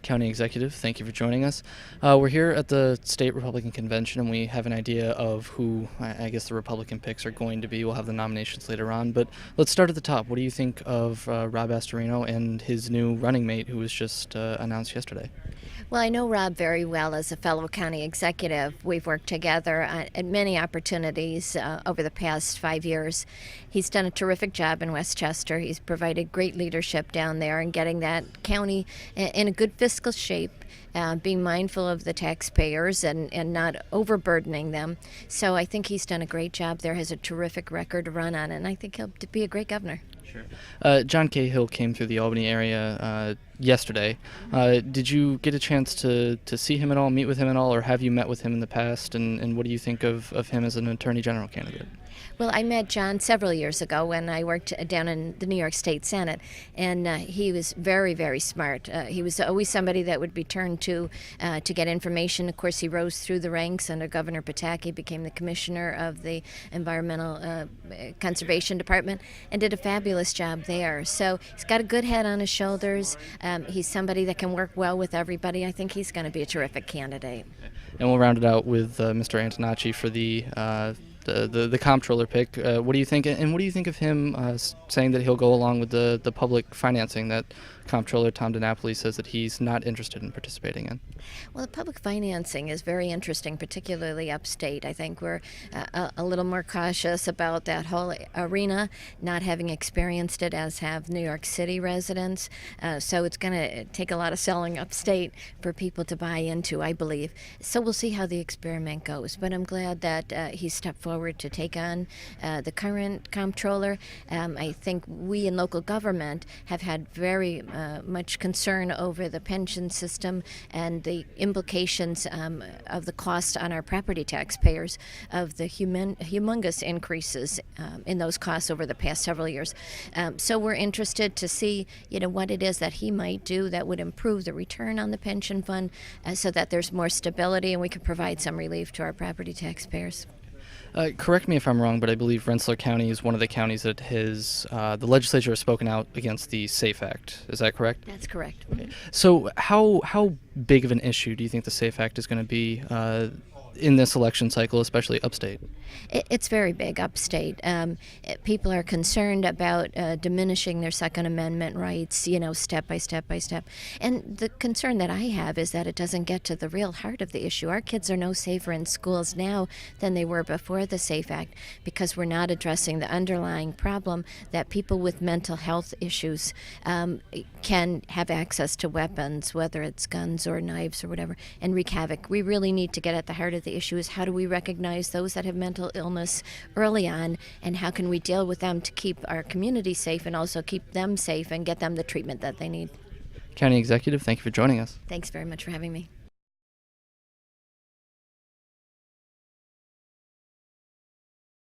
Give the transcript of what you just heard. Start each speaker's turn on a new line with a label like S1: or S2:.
S1: County Executive, thank you for joining us. We're here at the State Republican Convention, and we have an idea of who I guess the Republican picks are going to be. We'll have the nominations later on, but let's start at the top. What do you think of Rob Astorino and his new running mate, who was just announced yesterday?
S2: Well, I know Rob very well as a fellow county executive. We've worked together at many opportunities over the past 5 years. He's done a terrific job in Westchester. He's provided great leadership down there and getting that county in a good fiscal shape, being mindful of the taxpayers and not overburdening them. So I think he's done a great job there, has a terrific record to run on, and I think he'll be a great governor.
S1: Sure. John Cahill came through the Albany area yesterday. Did you get a chance to see him at all, meet with him at all, or have you met with him in the past? And what do you think of him as an attorney general candidate?
S2: Well, I met John several years ago when I worked down in the New York State Senate, and he was very, very smart. He was always somebody that would be turned to get information. Of course, he rose through the ranks under Governor Pataki, became the commissioner of the Environmental Conservation Department, and did a fabulous job there. So he's got a good head on his shoulders. He's somebody that can work well with everybody. I think he's going to be a terrific candidate.
S1: And we'll round it out with Mr. Antonacci for the comptroller pick. What do you think? And what do you think of him saying that he'll go along with the public financing that Comptroller Tom DiNapoli says that he's not interested in participating in?
S2: Well, the public financing is very interesting, particularly upstate. I think we're a little more cautious about that whole arena, not having experienced it as have New York City residents. So it's going to take a lot of selling upstate for people to buy into, I believe. So we'll see how the experiment goes. But I'm glad that he stepped forward to take on the current comptroller. I think we in local government have had very much concern over the pension system and the implications of the cost on our property taxpayers of the humongous increases in those costs over the past several years. So we're interested to see, what it is that he might do that would improve the return on the pension fund so that there's more stability and we can provide some relief to our property taxpayers.
S1: Correct me if I'm wrong, but I believe Rensselaer County is one of the counties that the legislature has spoken out against the SAFE Act. Is that correct?
S2: That's correct.
S1: Okay. So how big of an issue do you think the SAFE Act is going to be in this election cycle, especially upstate?
S2: It's very big upstate. People are concerned about diminishing their Second Amendment rights, step by step by step. And the concern that I have is that it doesn't get to the real heart of the issue. Our kids are no safer in schools now than they were before the SAFE Act because we're not addressing the underlying problem that people with mental health issues can have access to weapons, whether it's guns or knives or whatever, and wreak havoc. We really need to get at the heart of the issue is how do we recognize those that have mental illness early on, and how can we deal with them to keep our community safe and also keep them safe and get them the treatment that they need.
S1: County Executive, thank you for joining us.
S2: Thanks very much for having me.